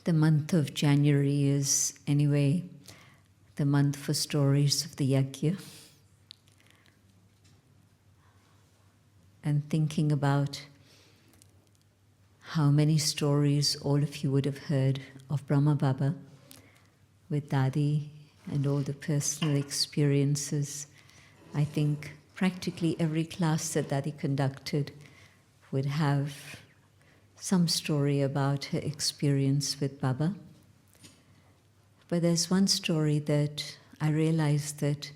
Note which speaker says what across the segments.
Speaker 1: The month of January is, anyway, the month for stories of the Yajna. And thinking about how many stories all of you would have heard of Brahma Baba with Dadi and all the personal experiences. I think practically every class that Dadi conducted would have some story about her experience with Baba. But there's one story that I realized that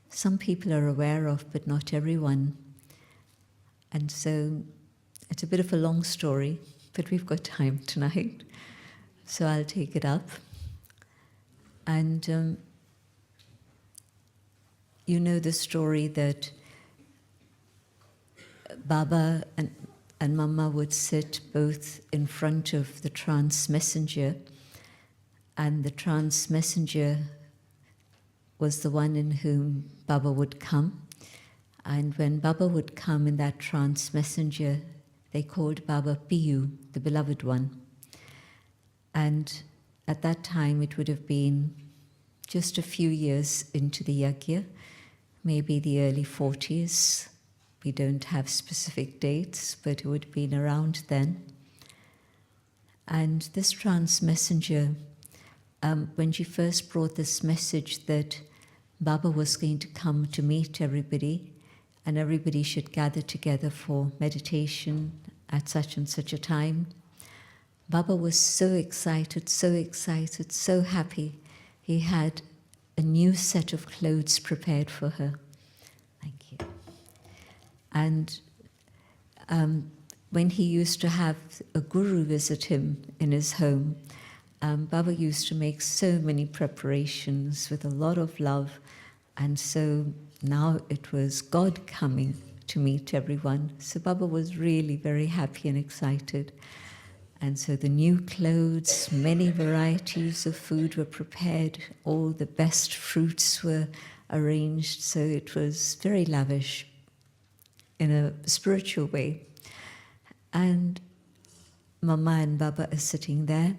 Speaker 1: some people are aware of, but not everyone. And so it's a bit of a long story, but we've got time tonight, so I'll take it up. And you know the story that Baba and Mama would sit both in front of the trance messenger, and the trance messenger was the one in whom Baba would come. And when Baba would come in that trance messenger, they called Baba Piyu, the beloved one. And at that time, it would have been just a few years into the Yajna, maybe the early 40s. We don't have specific dates, but it would have been around then. And this trance messenger, when she first brought this message that Baba was going to come to meet everybody, and everybody should gather together for meditation at such and such a time, Baba was so excited, so happy. He had a new set of clothes prepared for her. Thank you. And when he used to have a guru visit him in his home, Baba used to make so many preparations with a lot of love. And so now it was God coming to meet everyone. So Baba was really very happy and excited. And so the new clothes, many varieties of food were prepared, all the best fruits were arranged, so it was very lavish in a spiritual way. And Mama and Baba are sitting there,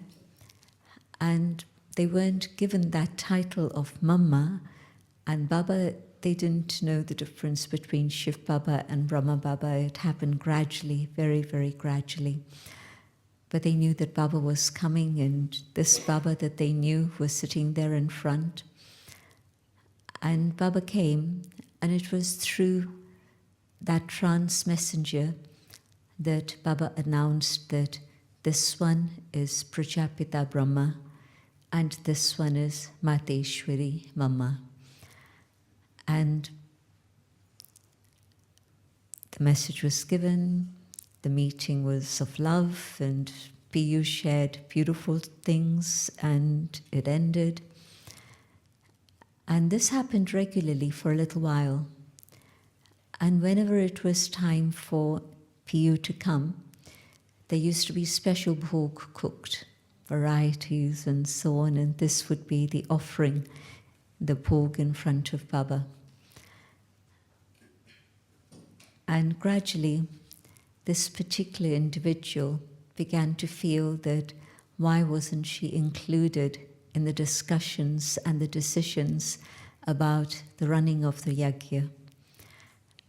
Speaker 1: and they weren't given that title of Mama, and Baba, they didn't know the difference between Shiv Baba and Brahma Baba. It happened gradually, very, very gradually. But they knew that Baba was coming, and this Baba that they knew was sitting there in front. And Baba came, and it was through that trance messenger that Baba announced that this one is Prajapita Brahma, and this one is Mateshwari Mama. And the message was given. The meeting was of love, and Piyu shared beautiful things, and it ended. And this happened regularly for a little while. And whenever it was time for Piyu to come, there used to be special bhog cooked, varieties and so on, and this would be the offering, the bhog in front of Baba. And gradually, this particular individual began to feel that why wasn't she included in the discussions and the decisions about the running of the Yajna.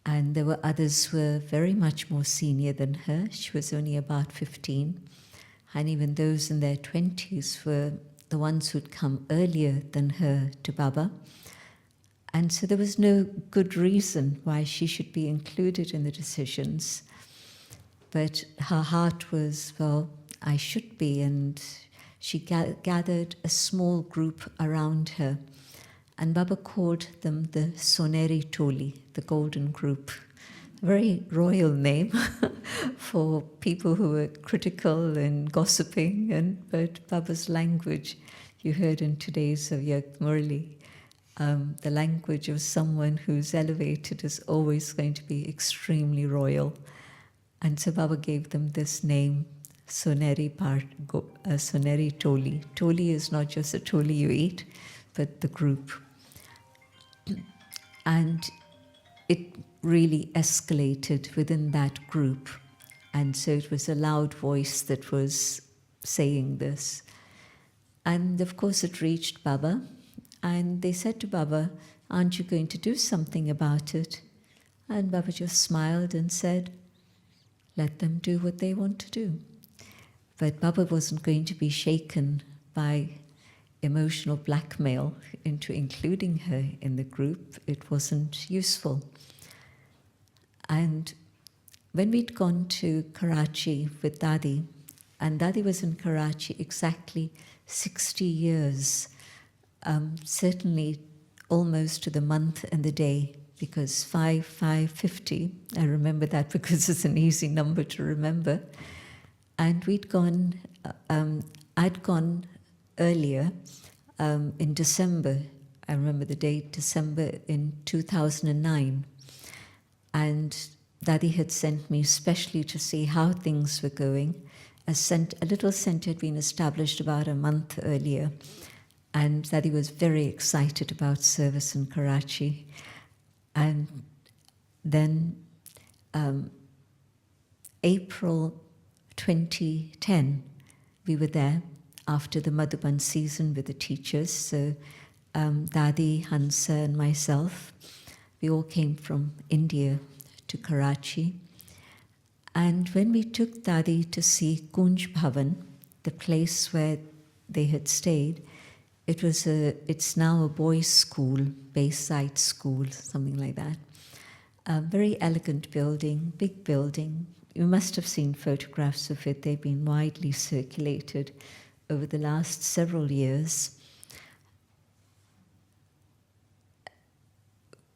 Speaker 1: And there were others who were very much more senior than her. She was only about 15. And even those in their 20s were the ones who'd come earlier than her to Baba. And so there was no good reason why she should be included in the decisions. But her heart was, well, I should be, and she gathered a small group around her. And Baba called them the Soneri Toli, the Golden Group. A very royal name for people who were critical and gossiping, but Baba's language, you heard in today's Yajna Murli, the language of someone who's elevated is always going to be extremely royal. And so Baba gave them this name, Soneri Toli. Toli is not just a toli you eat, but the group. And it really escalated within that group. And so it was a loud voice that was saying this. And of course it reached Baba, and they said to Baba, "Aren't you going to do something about it?" And Baba just smiled and said, "Let them do what they want to do." But Baba wasn't going to be shaken by emotional blackmail into including her in the group. It wasn't useful. And when we'd gone to Karachi with Dadi, and Dadi was in Karachi exactly 60 years, certainly almost to the month and the day, because 5/5/50, I remember that because it's an easy number to remember. And we'd gone, I'd gone earlier in December. I remember the date, December in 2009. And Daddy had sent me especially to see how things were going. A little centre had been established about a month earlier, and Daddy was very excited about service in Karachi. And then April 2010, we were there after the Madhuban season with the teachers. So Dadi, Hansa and myself, we all came from India to Karachi. And when we took Dadi to see Kunj Bhavan, the place where they had stayed, it's now a boys' school, Bayside School, something like that. A very elegant building, big building. You must have seen photographs of it. They've been widely circulated over the last several years.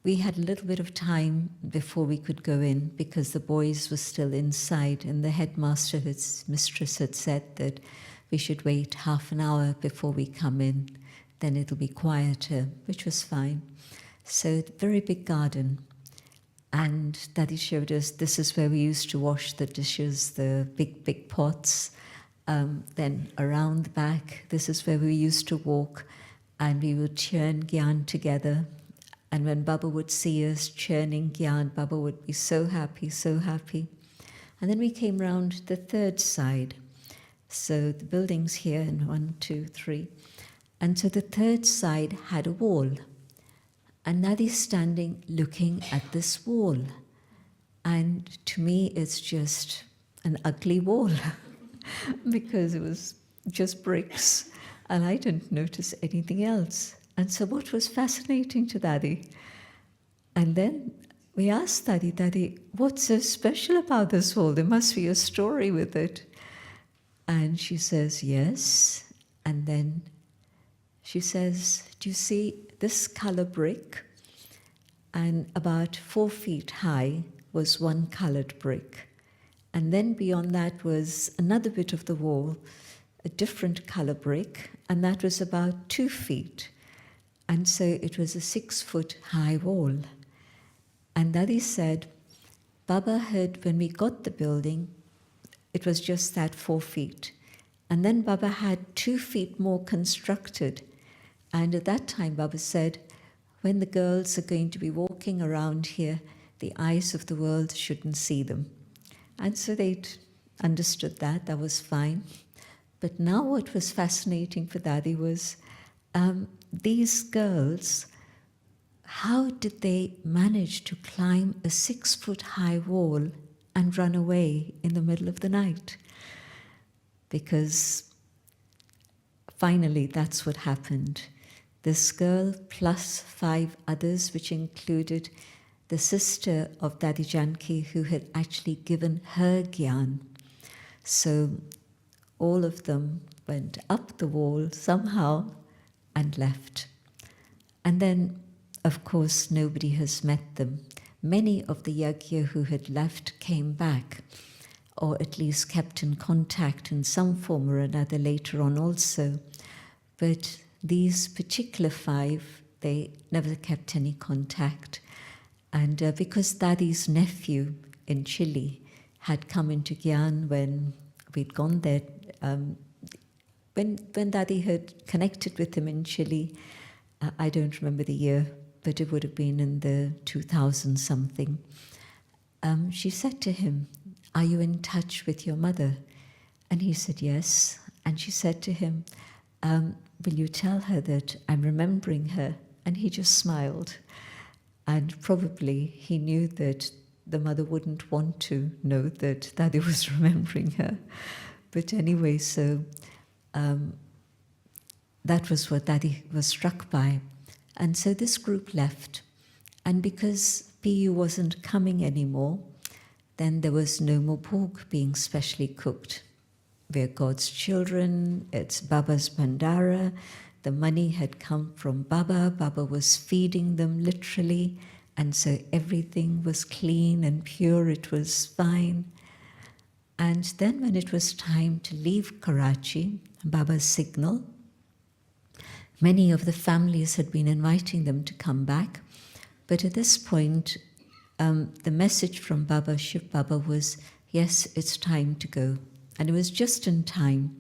Speaker 1: We had a little bit of time before we could go in because the boys were still inside, and the headmaster, his mistress, had said that we should wait half an hour before we come in, then it'll be quieter, which was fine. So, very big garden. And Daddy showed us this is where we used to wash the dishes, the big, big pots. Then around the back, this is where we used to walk, and we would churn gyan together. And when Baba would see us churning gyan, Baba would be so happy, so happy. And then we came round the third side. So the building's here in 1, 2, 3. And so the third side had a wall. And Nadi's standing looking at this wall. And to me, it's just an ugly wall because it was just bricks. And I didn't notice anything else. And so what was fascinating to Dadi? And then we asked Dadi, what's so special about this wall? There must be a story with it. And she says, yes. And then she says, do you see this color brick? And about 4 feet high was one colored brick. And then beyond that was another bit of the wall, a different color brick, and that was about 2 feet. And so it was a 6-foot high wall. And Dadi said, Baba heard when we got the building, it was just that 4 feet. And then Baba had 2 feet more constructed. And at that time, Baba said, when the girls are going to be walking around here, the eyes of the world shouldn't see them. And so they'd understood that. That was fine. But now what was fascinating for Dadi was these girls, how did they manage to climb a 6-foot high wall and run away in the middle of the night? Because finally that's what happened. This girl plus 5 others, which included the sister of Dadi Janki, who had actually given her gyan. So all of them went up the wall somehow and left. And then, of course, nobody has met them. Many of the Yagya who had left came back, or at least kept in contact in some form or another later on also. But these particular 5, they never kept any contact. And because Dadi's nephew in Chile had come into Gyan when we'd gone there, when Dadi had connected with him in Chile, I don't remember the year, but it would have been in the 2000 something. She said to him, are you in touch with your mother? And he said, yes. And she said to him, will you tell her that I'm remembering her? And he just smiled. And probably he knew that the mother wouldn't want to know that Daddy was remembering her. But anyway, so that was what Daddy was struck by. And so this group left. And because PU wasn't coming anymore, then there was no more pork being specially cooked. We're God's children, it's Baba's Bandara. The money had come from Baba. Baba was feeding them literally. And so everything was clean and pure, it was fine. And then when it was time to leave Karachi, Baba's signal, many of the families had been inviting them to come back. But at this point, the message from Baba, Shiv Baba, was, yes, it's time to go. And it was just in time,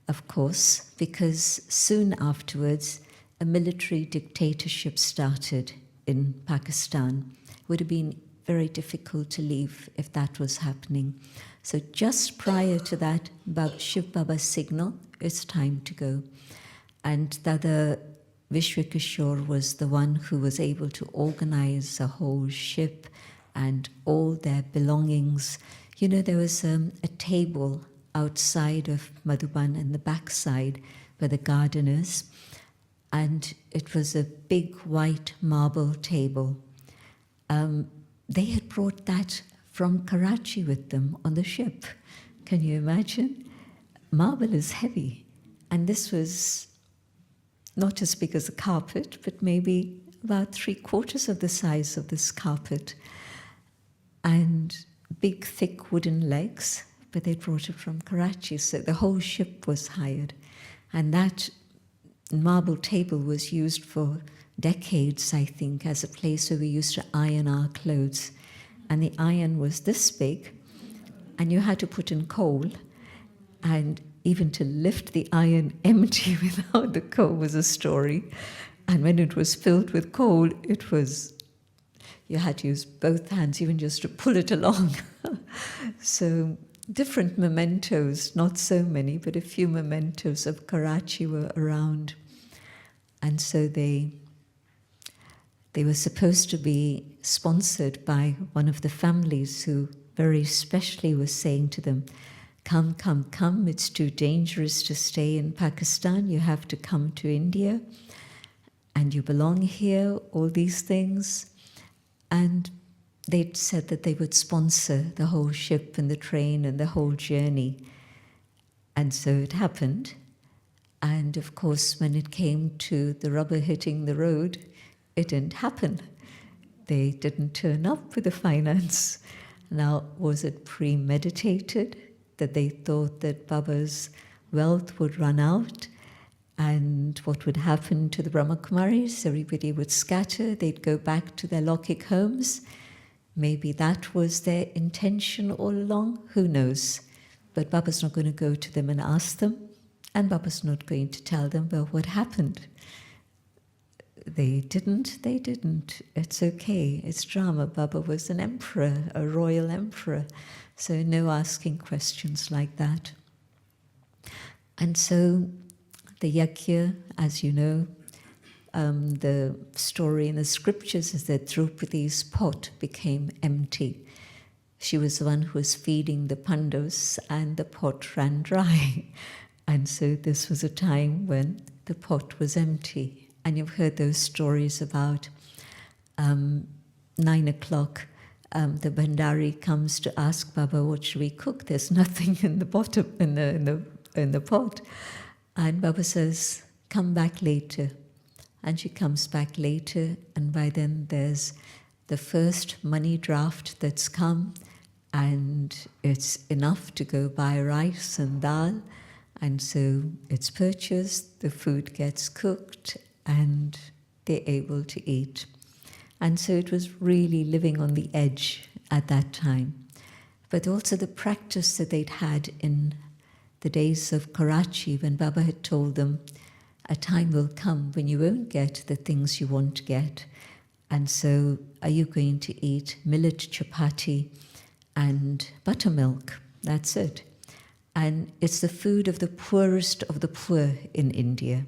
Speaker 1: of course, because soon afterwards, a military dictatorship started in Pakistan. It would have been very difficult to leave if that was happening. So just prior to that, Shiv Baba's signal, it's time to go. And Dada Vishwakishore was the one who was able to organize a whole ship and all their belongings. You know, there was a table outside of Madhuban in the backside where the garden is, and it was a big white marble table. They had brought that from Karachi with them on the ship. Can you imagine? Marble is heavy, and this was not as big as a carpet, but maybe about 3/4 of the size of this carpet, and big, thick wooden legs, but they brought it from Karachi, so the whole ship was hired. And that marble table was used for decades, I think, as a place where we used to iron our clothes. And the iron was this big, and you had to put in coal, and even to lift the iron empty without the coal was a story. And when it was filled with coal, you had to use both hands even just to pull it along. So different mementos, not so many, but a few mementos of Karachi were around. And so they were supposed to be sponsored by one of the families who very specially was saying to them, come, come, come, it's too dangerous to stay in Pakistan, you have to come to India, and you belong here, all these things. And they'd said that they would sponsor the whole ship and the train and the whole journey. And so it happened. And of course, when it came to the rubber hitting the road, it didn't happen. They didn't turn up with the finance. Now, was it premeditated that they thought that Baba's wealth would run out? And what would happen to the Brahmakumaris? Everybody would scatter, they'd go back to their Lokik homes. Maybe that was their intention all along, who knows? But Baba's not going to go to them and ask them, and Baba's not going to tell them, well, what happened? They didn't. It's okay, it's drama. Baba was an emperor, a royal emperor, so no asking questions like that. And so the Yakya, as you know, the story in the scriptures is that Draupadi's pot became empty. She was the one who was feeding the Pandavas, and the pot ran dry. And so this was a time when the pot was empty. And you've heard those stories about 9 o'clock, the Bhandari comes to ask Baba, what should we cook? There's nothing in the bottom, in the pot. And Baba says, come back later. And she comes back later, and by then there's the first money draft that's come, and it's enough to go buy rice and dal. And so it's purchased, the food gets cooked, and they're able to eat. And so it was really living on the edge at that time. But also the practice that they'd had in the days of Karachi, when Baba had told them, a time will come when you won't get the things you want to get. And so are you going to eat millet chapati and buttermilk? That's it. And it's the food of the poorest of the poor in India.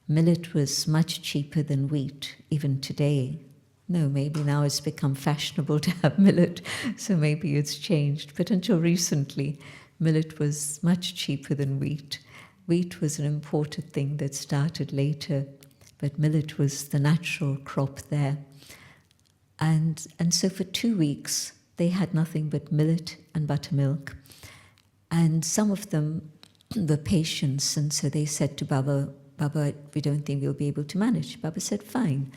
Speaker 1: Millet was much cheaper than wheat, even today. No, maybe now it's become fashionable to have millet, so maybe it's changed. But until recently, millet was much cheaper than wheat. Wheat was an imported thing that started later, but millet was the natural crop there. And so for 2 weeks, they had nothing but millet and buttermilk. And some of them were patients, and so they said to Baba, Baba, we don't think we'll be able to manage. Baba said, fine.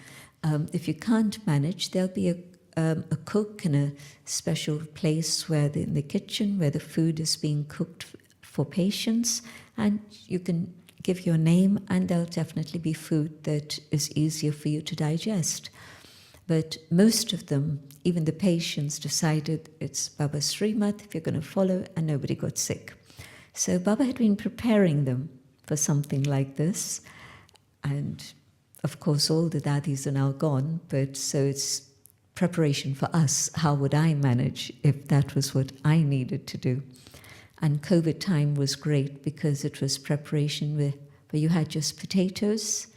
Speaker 1: If you can't manage, there'll be a cook in a special place in the kitchen where the food is being cooked for patients, and you can give your name, and there'll definitely be food that is easier for you to digest. But most of them, even the patients, decided it's Baba's Srimat, if you're going to follow, and nobody got sick. So Baba had been preparing them for something like this. And of course, all the dadis are now gone, but so it's preparation for us. How would I manage if that was what I needed to do? And COVID time was great because it was preparation where you had just potatoes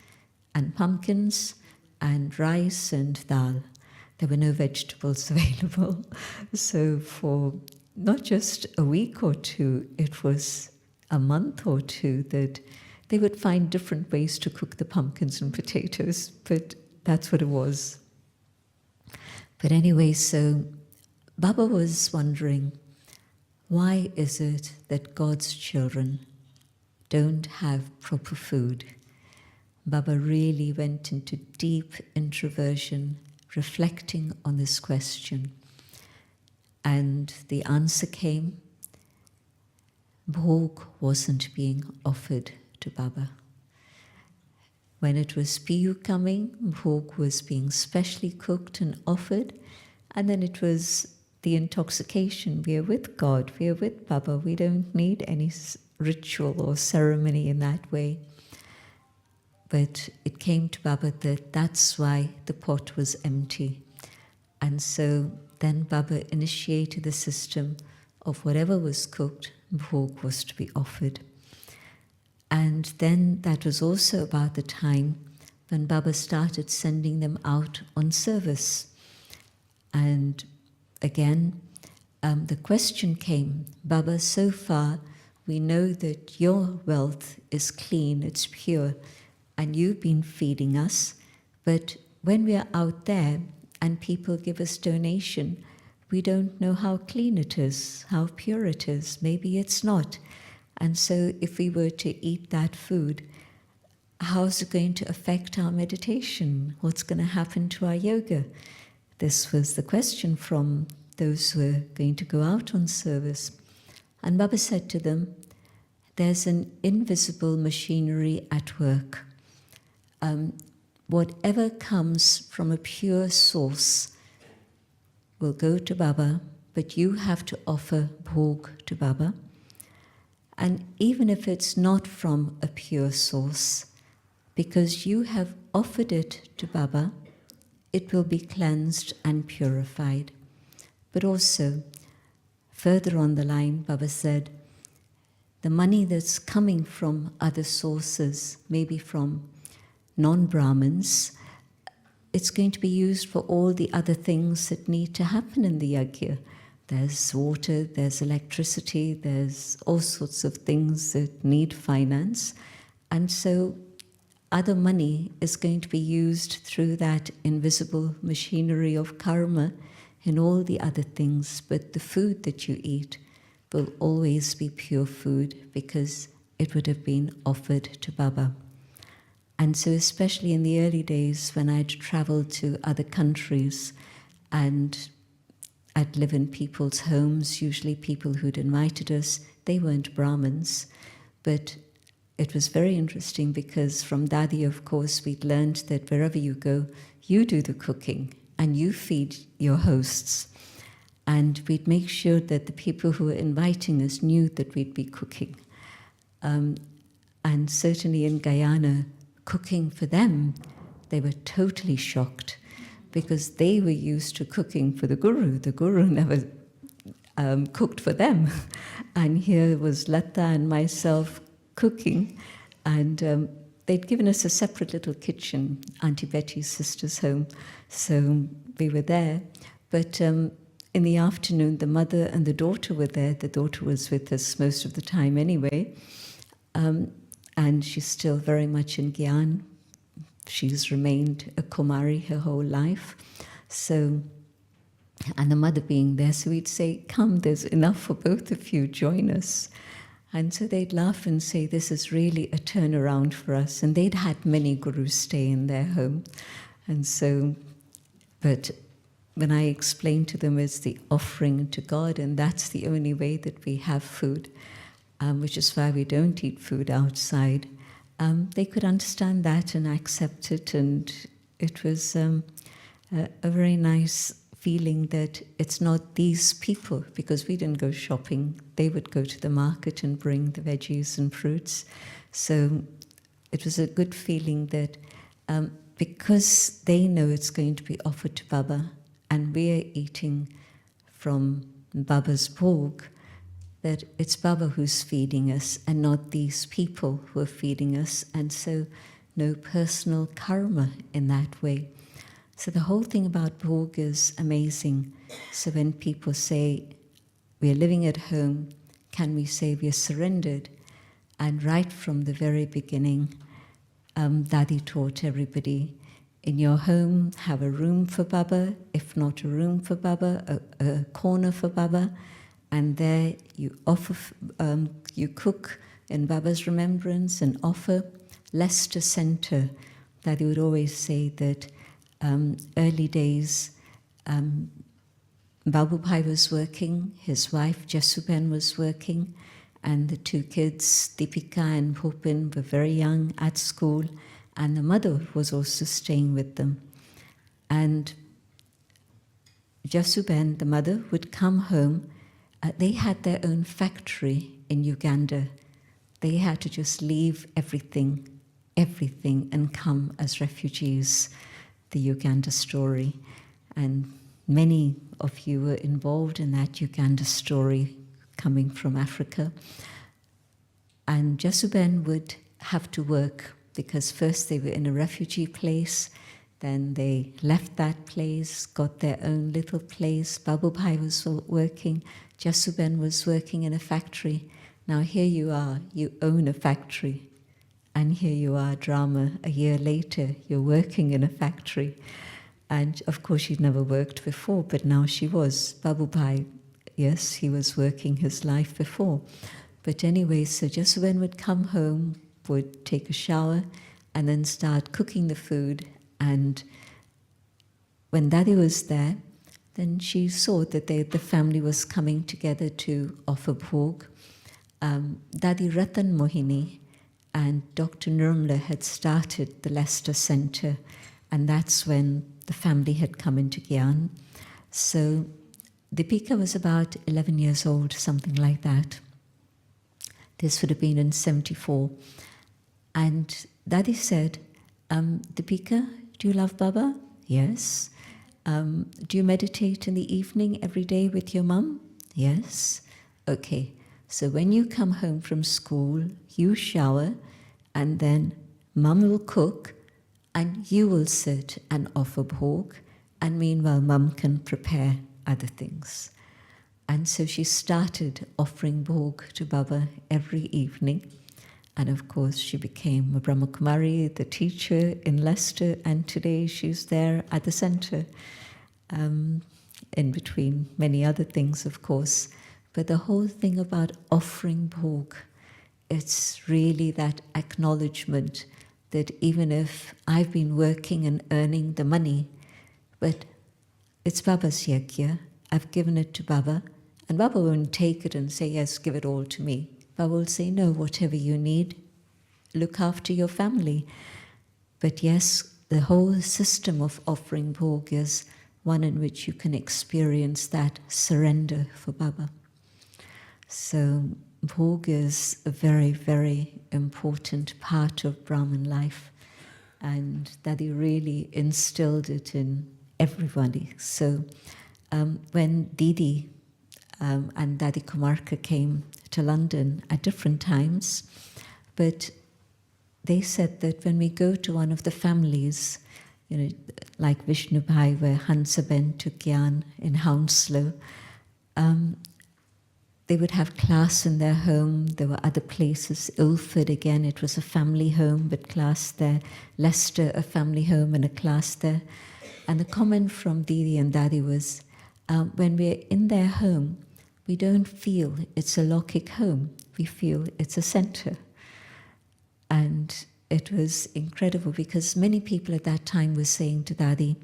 Speaker 1: and pumpkins and rice and dal. There were no vegetables available. So for not just a week or two, it was a month or two that they would find different ways to cook the pumpkins and potatoes, but that's what it was. But anyway, so Baba was wondering, why is it that God's children don't have proper food? Baba really went into deep introversion, reflecting on this question. And the answer came, Bhog wasn't being offered to Baba. When it was Piyu coming, Bhog was being specially cooked and offered, and then it was the intoxication. We are with God, we are with Baba, we don't need any ritual or ceremony in that way. But it came to Baba that that's why the pot was empty. And so then Baba initiated the system of whatever was cooked, Bhog was to be offered. And then that was also about the time when Baba started sending them out on service. And again, the question came, Baba, so far we know that your wealth is clean, it's pure, and you've been feeding us, but when we are out there and people give us donation, we don't know how clean it is, how pure it is, maybe it's not. And so if we were to eat that food, how's it going to affect our meditation? What's going to happen to our yoga? This was the question from those who were going to go out on service. And Baba said to them, there's an invisible machinery at work. Whatever comes from a pure source will go to Baba, but you have to offer bhog to Baba. And even if it's not from a pure source, because you have offered it to Baba, it will be cleansed and purified. But also, further on the line, Baba said, the money that's coming from other sources, maybe from non-Brahmins, it's going to be used for all the other things that need to happen in the yajna. There's water, there's electricity, there's all sorts of things that need finance. And so other money is going to be used through that invisible machinery of karma in all the other things. But the food that you eat will always be pure food because it would have been offered to Baba. And so especially in the early days when I'd traveled to other countries and I'd live in people's homes, usually people who'd invited us, they weren't Brahmins, but it was very interesting because from Dadi, of course, we'd learned that wherever you go, you do the cooking and you feed your hosts. And we'd make sure that the people who were inviting us knew that we'd be cooking. And certainly in Guyana, cooking for them, they were totally shocked because they were used to cooking for the Guru. The Guru never cooked for them. And here was Lata and myself cooking, and they'd given us a separate little kitchen, Auntie Betty's sister's home, so we were there. But in the afternoon, the mother and the daughter were there. The daughter was with us most of the time anyway, and she's still very much in Gyan. She's remained a Kumari her whole life. So, and the mother being there, so we'd say, come, there's enough for both of you, join us. And so they'd laugh and say, this is really a turnaround for us. And they'd had many gurus stay in their home. And so, but when I explained to them it's the offering to God, and that's the only way that we have food, which is why we don't eat food outside, they could understand that and accept it. And it was a very nice feeling that it's not these people, because we didn't go shopping. They would go to the market and bring the veggies and fruits. So it was a good feeling that because they know it's going to be offered to Baba, and we're eating from Baba's bhog, that it's Baba who's feeding us and not these people who are feeding us, and so no personal karma in that way. So the whole thing about bhog is amazing. So when people say, we're living at home, can we say we're surrendered? And right from the very beginning, Dadi taught everybody, in your home, have a room for Baba, if not a room for Baba, a corner for Baba, and there you offer, you cook in Baba's remembrance and offer. Leicester Center, Dadi would always say that early days, Babu Bhai was working, his wife Jesuben was working, and the two kids, Deepika and Bhupin, were very young at school, and the mother was also staying with them. And Jesuben, the mother, would come home. They had their own factory in Uganda. They had to just leave everything, and come as refugees. The Uganda story, and many of you were involved in that Uganda story coming from Africa. And Jesuben would have to work, because first they were in a refugee place, then they left that place, got their own little place. Babu Bhai was working, Jesuben was working in a factory. Now here you are, you own a factory. And here you are, drama, a year later, you're working in a factory. And of course, she'd never worked before, but now she was. Babu Bhai, yes, he was working his life before. But anyway, so Jesuben would come home, would take a shower, and then start cooking the food. And when Dadi was there, then she saw that the family was coming together to offer bhog. Dadi Ratan Mohini and Dr. Nirmala had started the Leicester Center, and that's when the family had come into Gyan. So Deepika was about 11 years old, something like that. This would have been in 74. And Dadi said, Deepika, do you love Baba? Yes. Do you meditate in the evening every day with your mum? Yes. Okay. So when you come home from school, you shower, and then Mum will cook, and you will sit and offer bhog, and meanwhile Mum can prepare other things. And so she started offering bhog to Baba every evening, and of course she became a Brahma Kumari, the teacher in Leicester, and today she's there at the center, in between many other things, of course. But the whole thing about offering bhog, it's really that acknowledgement that even if I've been working and earning the money, but it's Baba's yajna, I've given it to Baba, and Baba won't take it and say, yes, give it all to me. Baba will say, no, whatever you need, look after your family. But yes, the whole system of offering bhog is one in which you can experience that surrender for Baba. So bhog is a very, very important part of Brahmin life, and Dadi really instilled it in everybody. So when Didi and Dadi Kumarka came to London at different times. But they said that when we go to one of the families, like Vishnu Bhai, where Hansaben took Gyan in Hounslow, they would have class in their home. There were other places. Ilford, again, it was a family home, but class there. Leicester, a family home and a class there. And the comment from Didi and Dadi was, when we're in their home, we don't feel it's a Lokik home. We feel it's a center. And it was incredible because many people at that time were saying to Dadi,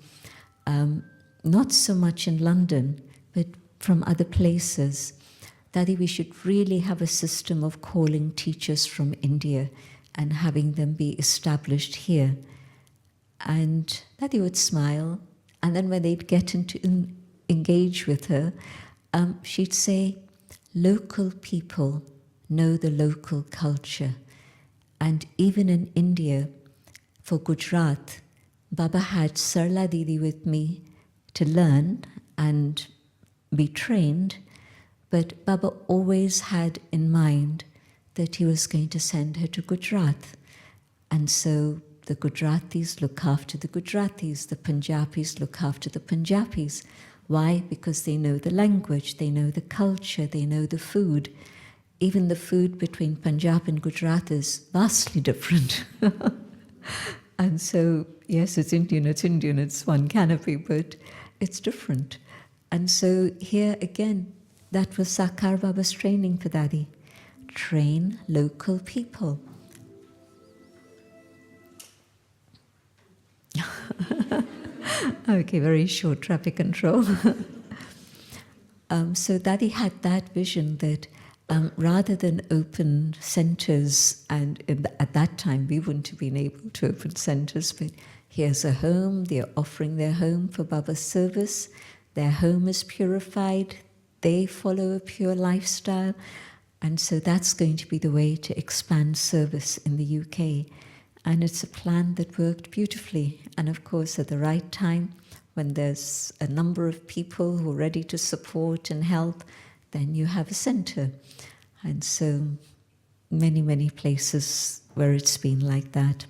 Speaker 1: not so much in London, but from other places, Dadi, we should really have a system of calling teachers from India and having them be established here. And Dadi would smile, and then when they'd get into engage with her, she'd say, local people know the local culture. And even in India, for Gujarat, Baba had Sarla Didi with me to learn and be trained, but Baba always had in mind that he was going to send her to Gujarat. And so the Gujaratis look after the Gujaratis, the Punjabis look after the Punjabis. Why? Because they know the language, they know the culture, they know the food. Even the food between Punjab and Gujarat is vastly different. And so, yes, it's Indian, it's one canopy, but it's different. And so here again, that was Sakar Baba's training for Dadi. Train local people. Okay, very short traffic control. So Dadi had that vision that rather than open centers, and at that time we wouldn't have been able to open centers, but here's a home, they're offering their home for Baba's service, their home is purified, they follow a pure lifestyle, and so that's going to be the way to expand service in the UK. And it's a plan that worked beautifully, and of course at the right time, when there's a number of people who are ready to support and help, then you have a center. And so many, many places where it's been like that.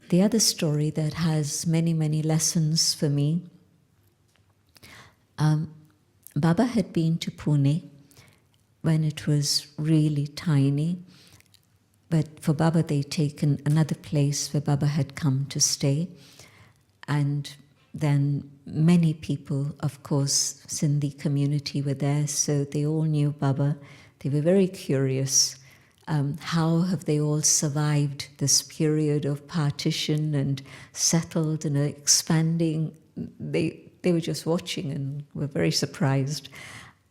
Speaker 1: The other story that has many, many lessons for me, Baba had been to Pune when it was really tiny, but for Baba they'd taken another place where Baba had come to stay. And then many people, of course, Sindhi community were there, so they all knew Baba. They were very curious. How have they all survived this period of partition and settled and expanding? They were just watching and were very surprised.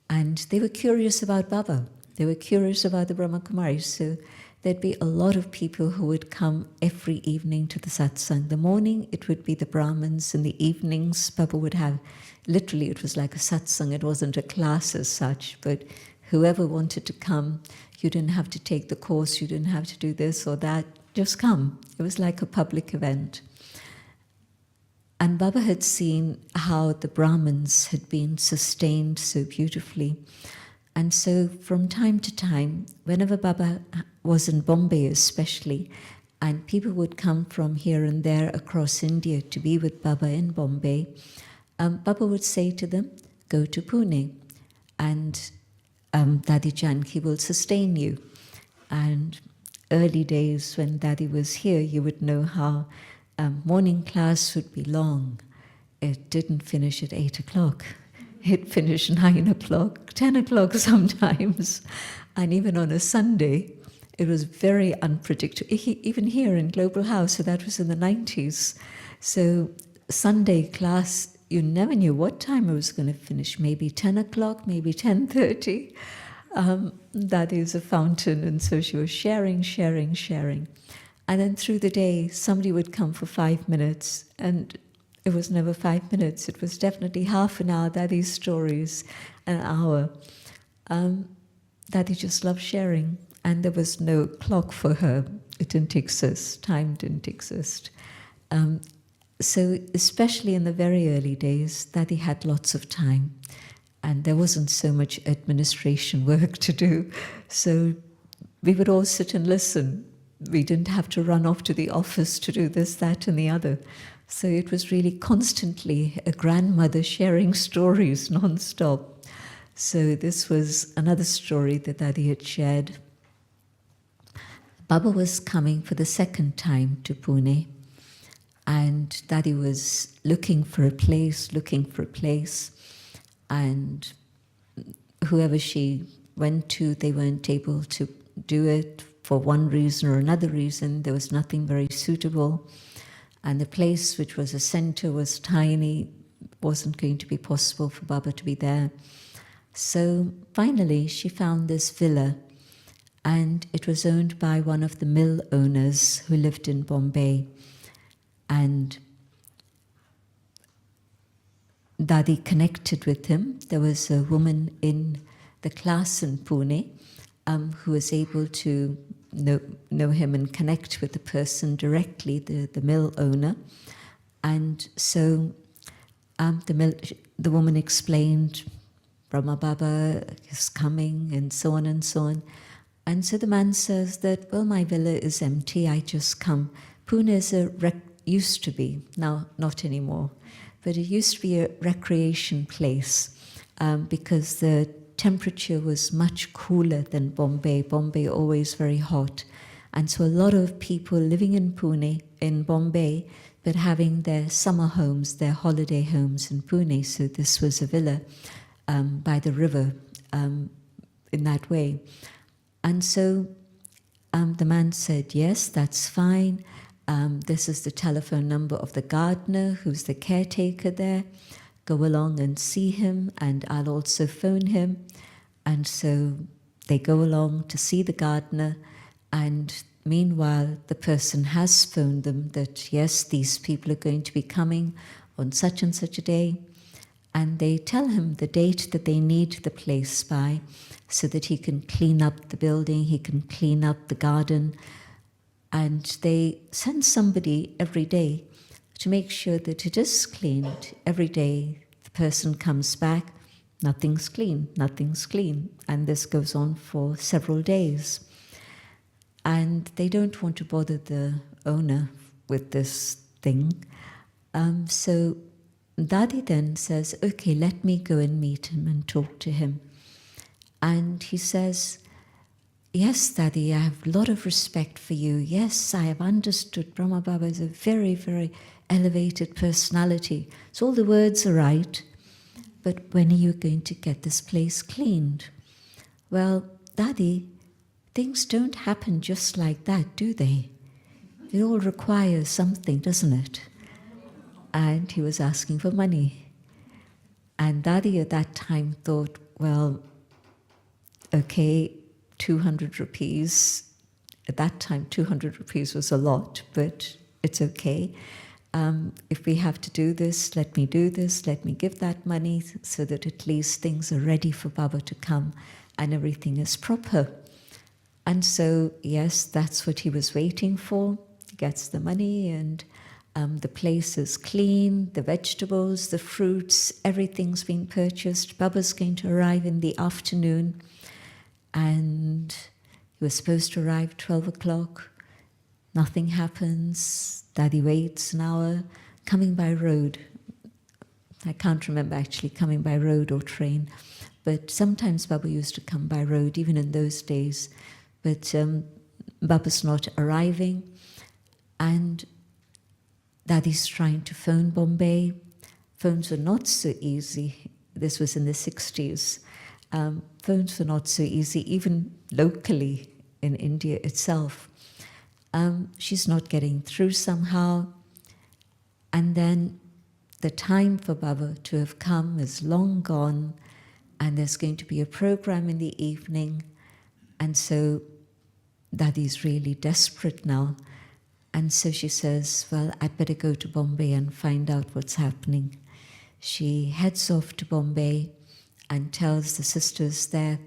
Speaker 1: And they were curious about Baba. They were curious about the Brahma Kumaris. So there'd be a lot of people who would come every evening to the satsang. The morning, it would be the Brahmins. In the evenings, Baba would have, literally, it was like a satsang. It wasn't a class as such, but whoever wanted to come, you didn't have to take the course, you didn't have to do this or that, just come. It was like a public event. And Baba had seen how the Brahmins had been sustained so beautifully. And so from time to time, whenever Baba was in Bombay especially, and people would come from here and there across India to be with Baba in Bombay, Baba would say to them, go to Pune, and Dadi Janki will sustain you. And early days when Dadi was here, you would know how morning class would be long. It didn't finish at 8 o'clock. It finished 9 o'clock, 10 o'clock sometimes. And even on a Sunday, it was very unpredictable. Even here in Global House, so that was in the 90s. So Sunday class, you never knew what time it was going to finish. Maybe 10 o'clock, maybe 10:30. That is a fountain, and so she was sharing. And then through the day, somebody would come for 5 minutes, and it was never 5 minutes. It was definitely half an hour, Dadi's stories, an hour. Dadi just loved sharing, and there was no clock for her. It didn't exist. Time didn't exist. So especially in the very early days, Dadi had lots of time. and there wasn't so much administration work to do. So we would all sit and listen. We didn't have to run off to the office to do this, that, and the other. So it was really constantly a grandmother sharing stories non-stop. So this was another story that Dadi had shared. Baba was coming for the second time to Pune, and Dadi was looking for a place, and whoever she went to, they weren't able to do it for one reason or another reason. There was nothing very suitable, and the place, which was a center, was tiny. It wasn't going to be possible for Baba to be there. So finally she found this villa, and it was owned by one of the mill owners who lived in Bombay. And Dadi connected with him. There was a woman in the class in Pune who was able to know him and connect with the person directly, the mill owner. And so the woman explained, Brahma Baba is coming, and so on and so on. And so the man says that, well, my villa is empty, I just come. Pune is used to be, now not anymore, but it used to be a recreation place because the temperature was much cooler than Bombay. Bombay always very hot. And so a lot of people living in Pune, in Bombay, but having their summer homes, their holiday homes in Pune. So this was a villa by the river in that way. And so the man said, yes, that's fine. This is the telephone number of the gardener, who's the caretaker there. Go along and see him, and I'll also phone him. And so they go along to see the gardener, and meanwhile the person has phoned them that, yes, these people are going to be coming on such and such a day. And they tell him the date that they need the place by, so that he can clean up the building, he can clean up the garden. And they send somebody every day to make sure that it is cleaned. Every day the person comes back, nothing's clean, nothing's clean. And this goes on for several days. And they don't want to bother the owner with this thing. So Dadi then says, okay, let me go and meet him and talk to him. And he says, yes, Dadi, I have a lot of respect for you. Yes, I have understood Brahma Baba is a very, very elevated personality. So all the words are right, but when are you going to get this place cleaned? Well, Dadi, things don't happen just like that, do they? It all requires something, doesn't it? And he was asking for money. And Dadi at that time thought, well, okay, 200 rupees. At that time, 200 rupees was a lot, but it's okay. If we have to do this, let me do this, let me give that money so that at least things are ready for Baba to come and everything is proper. And so, yes, that's what he was waiting for. He gets the money, and the place is clean, the vegetables, the fruits, everything's been purchased. Baba's going to arrive in the afternoon, and he was supposed to arrive 12 o'clock. Nothing happens. Dadi waits an hour, coming by road. I can't remember actually coming by road or train, but sometimes Baba used to come by road, even in those days. But Baba's not arriving, and Dadi's trying to phone Bombay. Phones were not so easy. This was in the 60s. Phones were not so easy, even locally in India itself. She's not getting through somehow. And then the time for Baba to have come is long gone, and there's going to be a program in the evening. And so Dadi's really desperate now. And so she says, well, I'd better go to Bombay and find out what's happening. She heads off to Bombay and tells the sisters there,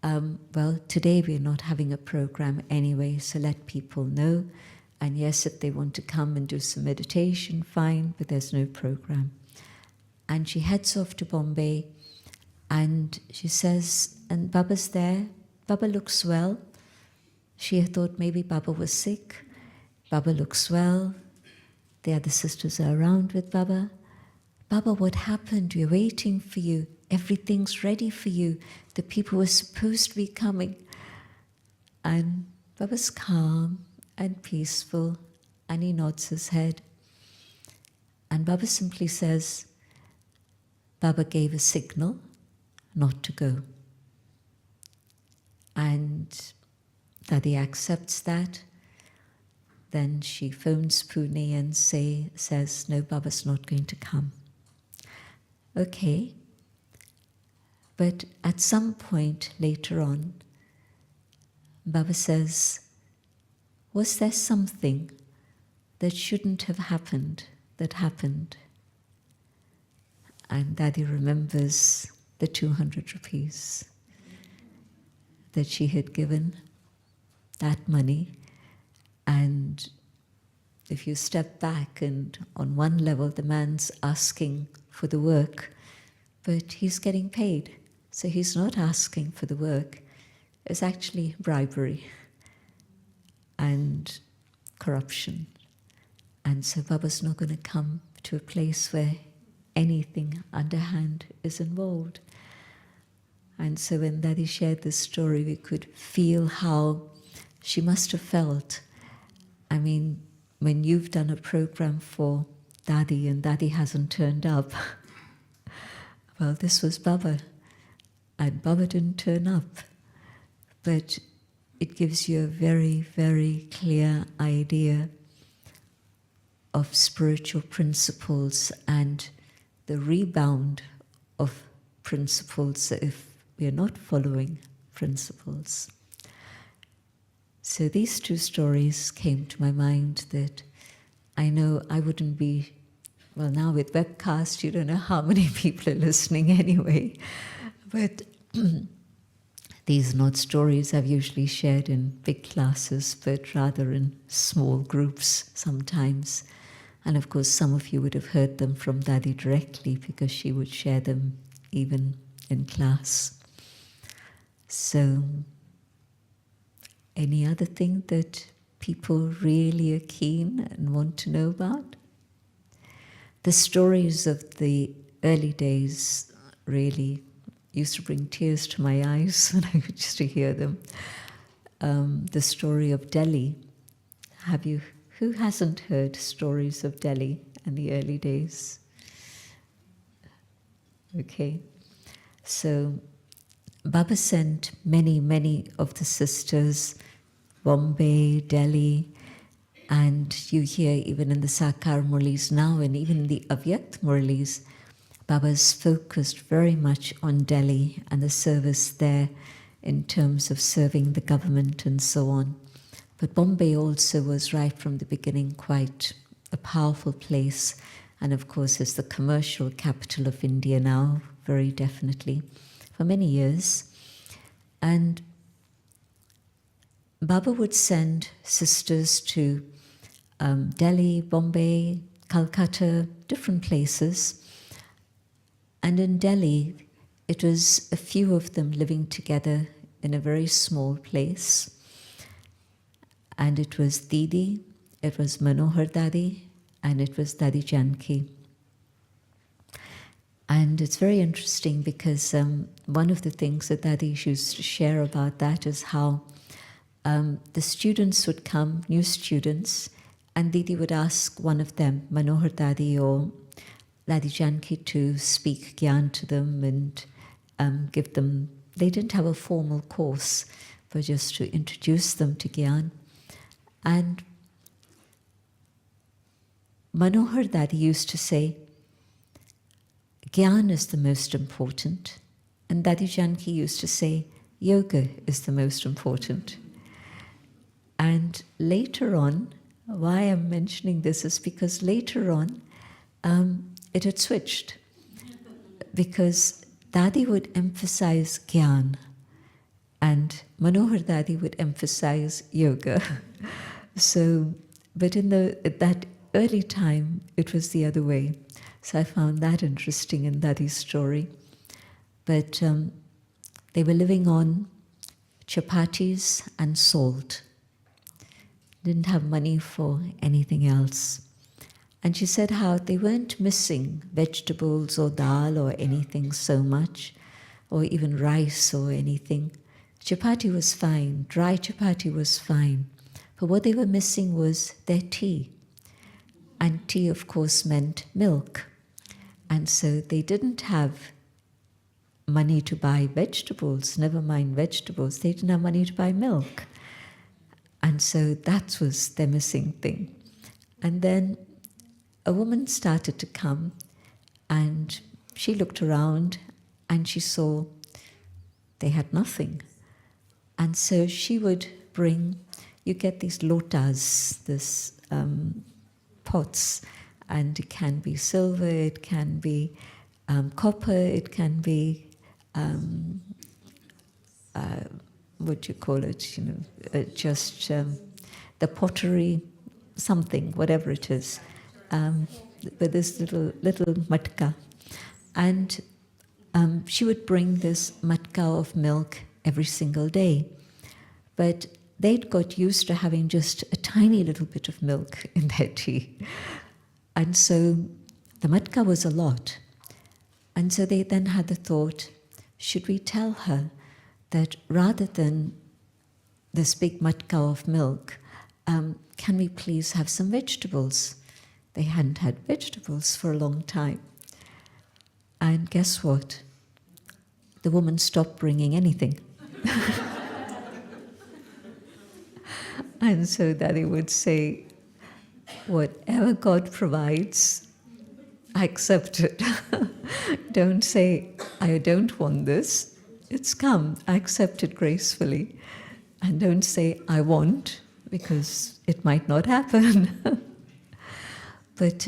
Speaker 1: well, today we're not having a program anyway, so let people know. And yes, if they want to come and do some meditation, fine, but there's no program. And she heads off to Bombay, And she says, and Baba's there. Baba looks well. She had thought maybe Baba was sick. Baba looks well. The other sisters are around with Baba. Baba, what happened? We're waiting for you. Everything's ready for you. The people were supposed to be coming. And Baba's calm and peaceful, and he nods his head. And Baba simply says, Baba gave a signal not to go. And Dadi accepts that. Then she phones Pune and says, no, Baba's not going to come. Okay. But at some point later on, Baba says, was there something that shouldn't have happened that happened? And Dadi remembers the 200 rupees that she had given, that money. And if you step back, and on one level the man's asking for the work, but he's getting paid. So he's not asking for the work. It's actually bribery and corruption. And so Baba's not going to come to a place where anything underhand is involved. And so when Dadi shared this story, we could feel how she must have felt. I mean, when you've done a program for Dadi and Dadi hasn't turned up, well, this was Baba, and Baba didn't turn up. But it gives you a very, very clear idea of spiritual principles and the rebound of principles if we are not following principles. So these two stories came to my mind that I know I wouldn't be, well, now with webcast, you don't know how many people are listening anyway, but these are not stories I've usually shared in big classes, but rather in small groups sometimes. And of course, some of you would have heard them from Dadi directly because she would share them even in class. So, any other thing that people really are keen and want to know about? The stories of the early days really used to bring tears to my eyes when I used to hear them. The story of Delhi. Who hasn't heard stories of Delhi in the early days? Okay. So Baba sent many, many of the sisters, Bombay, Delhi, and you hear even in the Sakar Murlis now, and even in the Avyakt Murlis, Baba's focused very much on Delhi and the service there in terms of serving the government and so on. But Bombay also was right from the beginning quite a powerful place, and of course is the commercial capital of India now, very definitely, for many years. And Baba would send sisters to Delhi, Bombay, Calcutta, different places. And in Delhi, it was a few of them living together in a very small place. And it was Didi, it was Manohar Dadi, and it was Dadi Janki. And it's very interesting because one of the things that Dadi used to share about that is how the students would come, new students, and Didi would ask one of them, Manohar Dadi or Dadi Janki, to speak Gyan to them and give them, they didn't have a formal course, but just to introduce them to Gyan. And Manohar Dadi used to say, Gyan is the most important. And Dadi Janki used to say, yoga is the most important. And later on, why I'm mentioning this is because later on, it had switched. Because Dadi would emphasize Gyan, and Manohar Dadi would emphasize yoga. So, but in that early time, it was the other way. So I found that interesting in Dadi's story. But they were living on chapatis and salt. Didn't have money for anything else. And she said how they weren't missing vegetables or dal or anything so much, or even rice or anything. Chapati was fine, dry chapati was fine. But what they were missing was their tea. And tea, of course, meant milk. And so they didn't have money to buy vegetables, never mind vegetables. They didn't have money to buy milk. And so that was their missing thing. And then a woman started to come, and she looked around and she saw they had nothing. And so she would bring, you get these lotas, this pots, and it can be silver, it can be copper, it can be what do you call it? Just the pottery, something, whatever it is, with this little matka, and she would bring this matka of milk every single day, but they'd got used to having just a tiny little bit of milk in their tea, and so the matka was a lot, and so they then had the thought, should we tell her that rather than this big matka of milk, can we please have some vegetables? They hadn't had vegetables for a long time. And guess what? The woman stopped bringing anything. And so Daddy would say, whatever God provides, I accept it. Don't say, I don't want this. It's come, I accept it gracefully. And don't say, I want, because it might not happen. But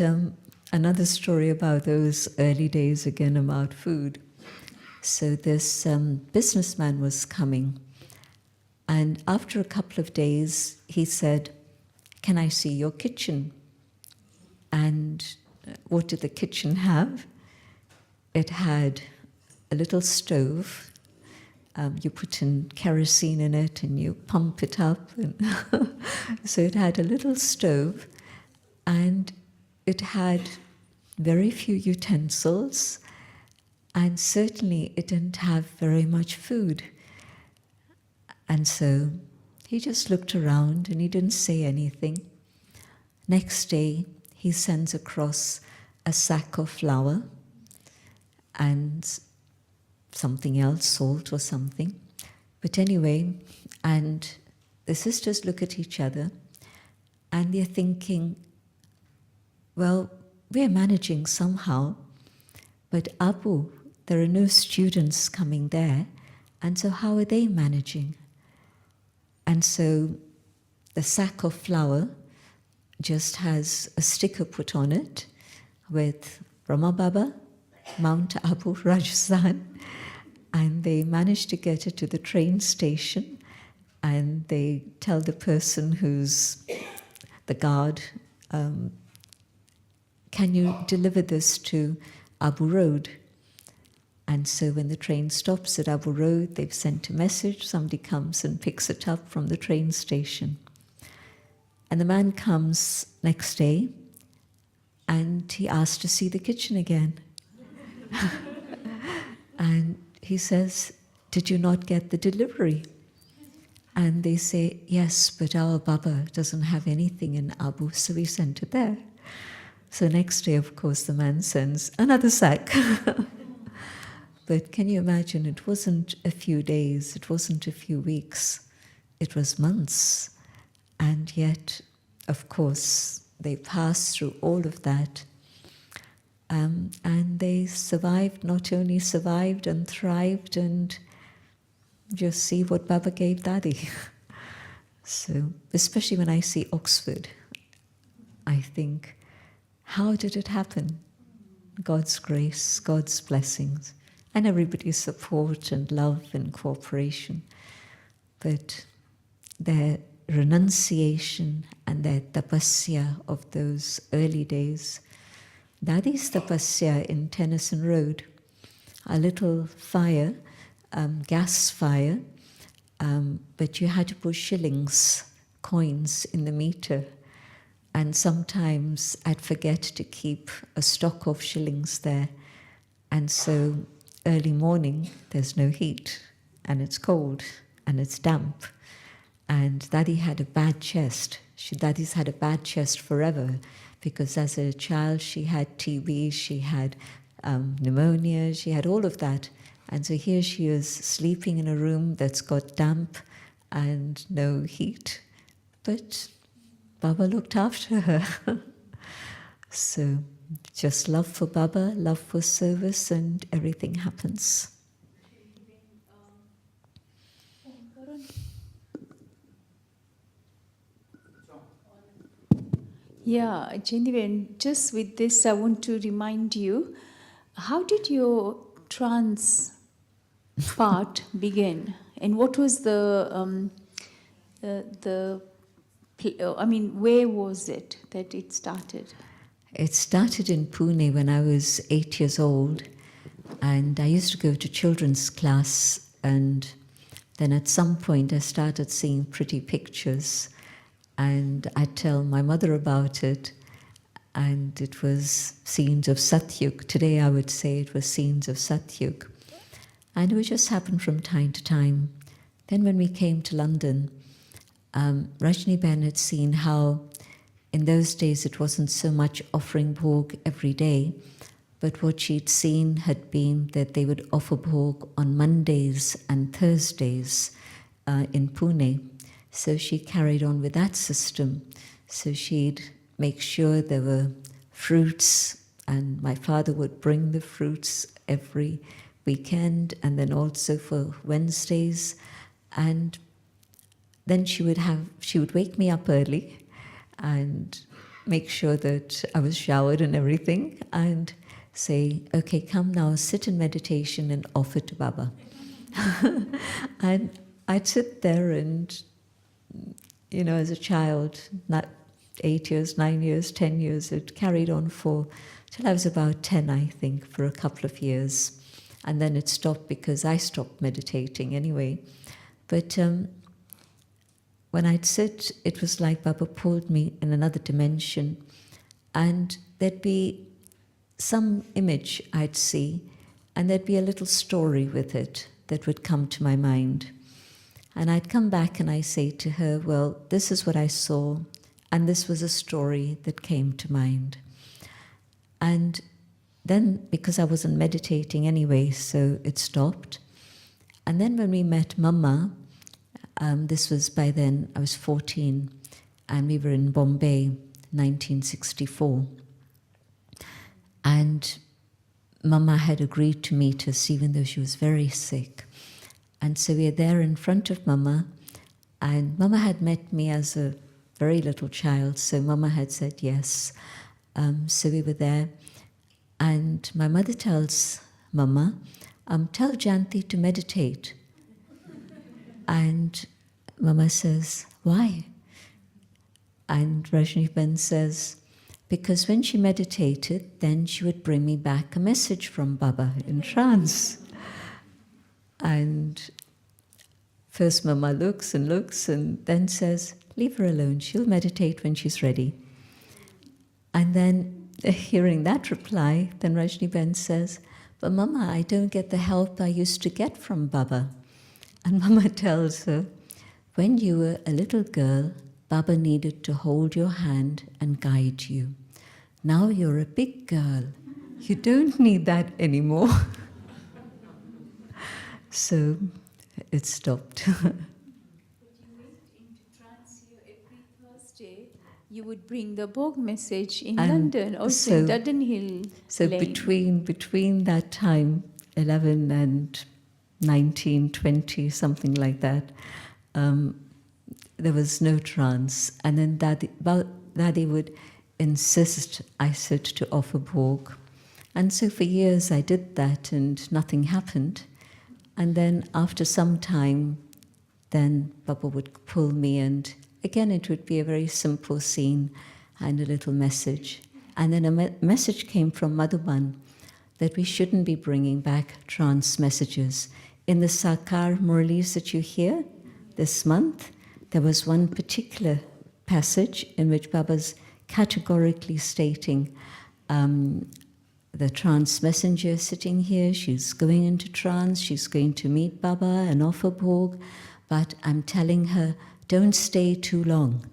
Speaker 1: another story about those early days again about food. So this businessman was coming, and after a couple of days, he said, can I see your kitchen? And what did the kitchen have? It had a little stove. You put in kerosene in it and you pump it up. And so it had a little stove, and it had very few utensils, and certainly it didn't have very much food. And so he just looked around and he didn't say anything. Next day, he sends across a sack of flour and something else, salt or something. But anyway, and the sisters look at each other and they're thinking, well, we're managing somehow, but Abu, there are no students coming there, and so how are they managing? And so the sack of flour just has a sticker put on it with Brahma Baba, Mount Abu, Rajasthan, and they manage to get it to the train station, and they tell the person who's the guard, can you deliver this to Abu Road? And so when the train stops at Abu Road, they've sent a message, somebody comes and picks it up from the train station. And the man comes next day, and he asks to see the kitchen again. And he says, did you not get the delivery? And they say, yes, but our Baba doesn't have anything in Abu, so we sent it there. So next day, of course, the man sends another sack. But can you imagine, it wasn't a few days, it wasn't a few weeks, it was months. And yet, of course, they passed through all of that. And they survived, not only survived and thrived, and just see what Baba gave Daddy. So, especially when I see Oxford, I think, how did it happen? God's grace, God's blessings, and everybody's support and love and cooperation. But their renunciation and their tapasya of those early days. Daddy's tapasya in Tennyson Road. a little fire, gas fire, but you had to put shillings, coins in the meter. And sometimes I'd forget to keep a stock of shillings there. And so early morning, there's no heat, and it's cold, and it's damp. And Daddy had a bad chest. Daddy's had a bad chest forever, because as a child she had TB, she had pneumonia, she had all of that. And so here she is sleeping in a room that's got damp and no heat. But Baba looked after her. So just love for Baba, love for service, and everything happens.
Speaker 2: Yeah, Jayanti, just with this, I want to remind you, how did your trance part begin? And what was where was it that it started?
Speaker 1: It started in Pune when I was 8 years old, and I used to go to children's class, and then at some point I started seeing pretty pictures, and I'd tell my mother about it, and it was scenes of Satyug. Today I would say it was scenes of Satyug. And it would just happen from time to time. Then when we came to London, Rajni Ben had seen how in those days it wasn't so much offering bhog every day, but what she'd seen had been that they would offer bhog on Mondays and Thursdays in Pune. So she carried on with that system. So she'd make sure there were fruits, and my father would bring the fruits every weekend, and then also for Wednesdays. And then she would wake me up early and make sure that I was showered and everything, and say, okay, come now, sit in meditation and offer to Baba. And I'd sit there and, you know, as a child, not 8 years, 9 years, 10 years, it carried on till I was about 10, I think, for a couple of years. And then it stopped because I stopped meditating anyway. But when I'd sit, it was like Baba pulled me in another dimension, and there'd be some image I'd see, and there'd be a little story with it that would come to my mind. And I'd come back and I say to her, well, this is what I saw, and this was a story that came to mind. And then, because I wasn't meditating anyway, so it stopped. And then when we met Mama, this was by then, I was 14, and we were in Bombay, 1964. And Mama had agreed to meet us, even though she was very sick. And so we were there in front of Mama, and Mama had met me as a very little child, so Mama had said yes. So we were there, and my mother tells Mama, tell Jayanti to meditate. And Mama says, why? And Rajni Ben says, because when she meditated, then she would bring me back a message from Baba in trance. And first Mama looks and then says, leave her alone, she'll meditate when she's ready. And then hearing that reply, then Rajni Ben says, but Mama, I don't get the help I used to get from Baba. And Mama tells her, when you were a little girl, Baba needed to hold your hand and guide you. Now you're a big girl. You don't need that anymore. So it stopped.
Speaker 2: But you went into trance here every Thursday. You would bring the Bhog message in London, also in Dudden Hill
Speaker 1: So
Speaker 2: Lane.
Speaker 1: between that time, 11 and 19, 20, something like that, there was no trance. And then Daddy would insist I sit to offer bhog. And so for years I did that and nothing happened. And then after some time, then Baba would pull me, and again it would be a very simple scene and a little message. And then a message came from Madhuban that we shouldn't be bringing back trance messages. In the Sakar Murlis that you hear this month, there was one particular passage in which Baba's categorically stating the trance messenger sitting here, she's going into trance, she's going to meet Baba and offer bhog, but I'm telling her, don't stay too long,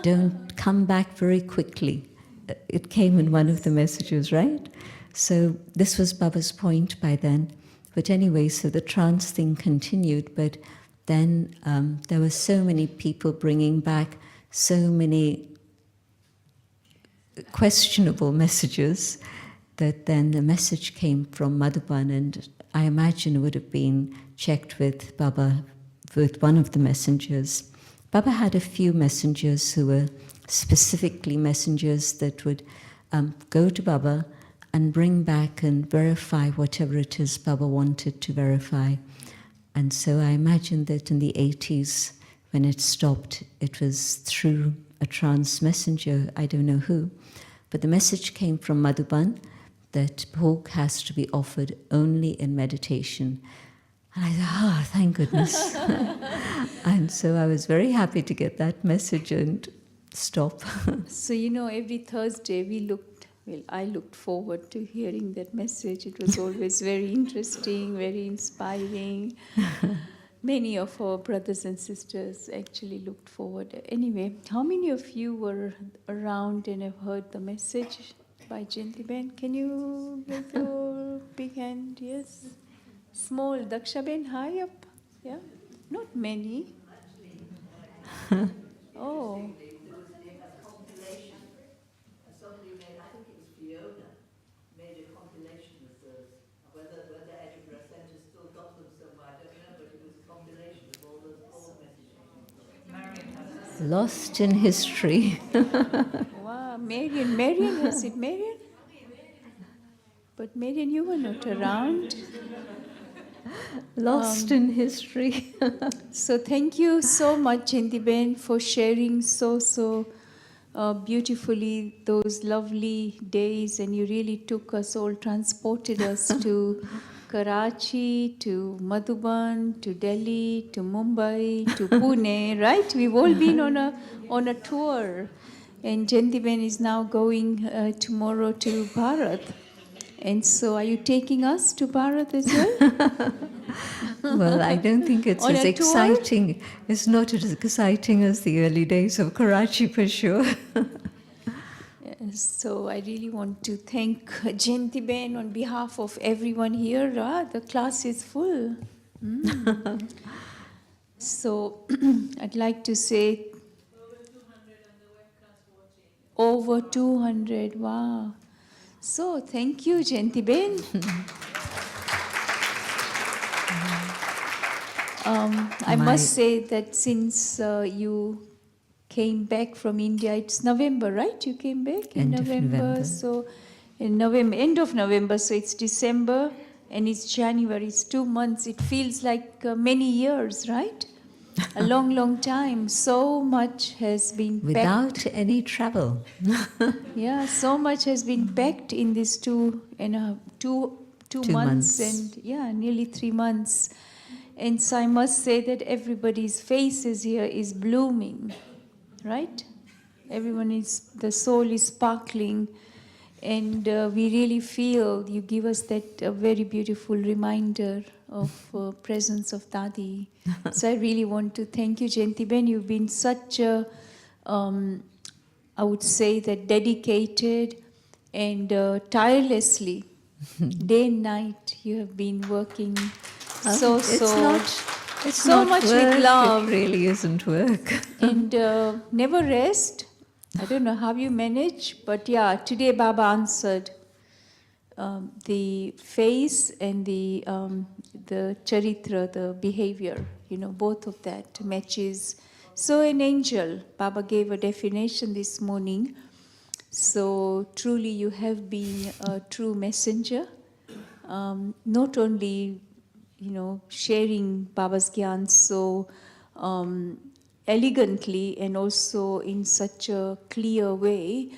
Speaker 1: don't come back very quickly. It came in one of the messages, right? So this was Baba's point by then. But anyway, so the trance thing continued, but then there were so many people bringing back so many questionable messages that then the message came from Madhuban, and I imagine it would have been checked with Baba, with one of the messengers. Baba had a few messengers who were specifically messengers that would go to Baba and bring back and verify whatever it is Baba wanted to verify. And so I imagine that in the 80s, when it stopped, it was through a trance messenger, I don't know who, but the message came from Madhuban that bhog has to be offered only in meditation. And I thought, thank goodness. And so I was very happy to get that message and stop.
Speaker 2: So, every Thursday I looked forward to hearing that message. It was always very interesting, very inspiring. Many of our brothers and sisters actually looked forward. Anyway, how many of you were around and have heard the message by Jayanti? Can you give your big hand? Yes. Small. Dakshaben, high up? Yeah? Not many. Oh.
Speaker 1: Lost in history.
Speaker 2: Wow, Marian, has it Marian? But Marian, you were not around.
Speaker 1: Lost in history.
Speaker 2: So thank you so much, Jayanti, for sharing so beautifully those lovely days, and you really took us all, transported us to Karachi, to Madhuban, to Delhi, to Mumbai, to Pune, right? We've all been on a tour, and Jayanti is now going tomorrow to Bharat. And so, are you taking us to Bharat as well?
Speaker 1: Well, I don't think it's
Speaker 2: On
Speaker 1: as
Speaker 2: a tour?
Speaker 1: exciting. It's not as exciting as the early days of Karachi, for sure.
Speaker 2: So I really want to thank Jayanti on behalf of everyone here. The class is full. So I'd like to say over 200. Wow. So thank you, Jayanti. I must say that since you came back from India, it's November, right? You came back in November. So in November, end of November, so it's December and it's January. It's 2 months. It feels like many years, right? A long time. So much has been
Speaker 1: Without
Speaker 2: packed.
Speaker 1: any travel.
Speaker 2: Yeah, so much has been packed in these two months and nearly 3 months. And so I must say that everybody's faces here is blooming, right? The soul is sparkling, and we really feel you give us that very beautiful reminder of presence of Dadi. So I really want to thank you, Jayanti. You've been such a, I would say that dedicated and tirelessly, day and night, you have been working
Speaker 1: It's
Speaker 2: so
Speaker 1: not
Speaker 2: much
Speaker 1: work,
Speaker 2: with love.
Speaker 1: It really isn't work.
Speaker 2: And never rest. I don't know how you manage, but yeah, today Baba answered the face and the charitra, the behavior, both of that matches. So an angel, Baba gave a definition this morning. So truly you have been a true messenger, not only sharing Baba's Gyan so elegantly and also in such a clear way,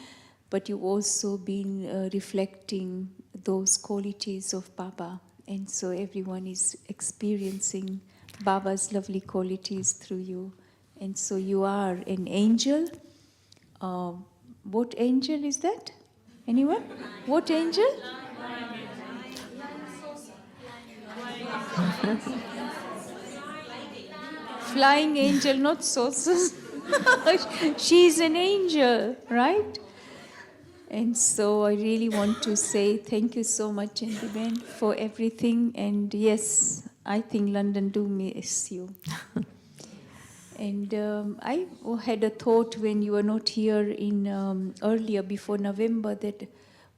Speaker 2: but you've also been reflecting those qualities of Baba. And so everyone is experiencing Baba's lovely qualities through you. And so you are an angel. What angel is that? Anyone? What angel? Flying angel, not saucers. She's an angel, right? And so I really want to say thank you so much, Jayanti, for everything. And yes, I think London do miss you. And I had a thought when you were not here in earlier before November that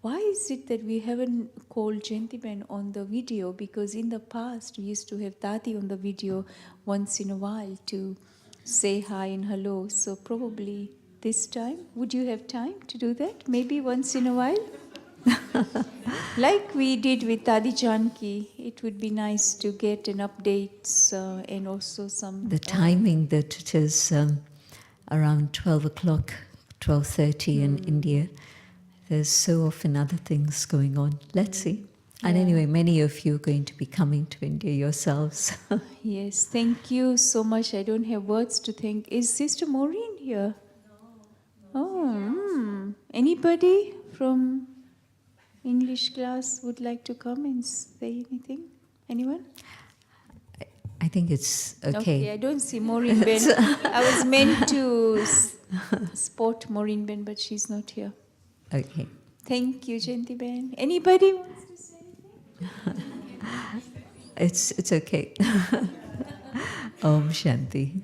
Speaker 2: why is it that we haven't called Jayanti on the video? Because in the past we used to have Dadi on the video once in a while to say hi and hello. So probably this time, would you have time to do that? Maybe once in a while? Like we did with Dadi Janki, it would be nice to get an updates and also some...
Speaker 1: The timing that it is around 12 o'clock, 12:30 in India. There's so often other things going on. Let's see. And anyway, many of you are going to be coming to India yourselves.
Speaker 2: Yes, thank you so much. I don't have words to thank. Is Sister Maureen here? Oh, anybody from English class would like to come and say anything? Anyone?
Speaker 1: I think it's okay.
Speaker 2: Okay, I don't see Maureen Ben. I was meant to spot Maureen Ben, but she's not here.
Speaker 1: Okay.
Speaker 2: Thank you, Jayanti Ben. Anybody wants to say anything?
Speaker 1: It's okay. Om Shanti.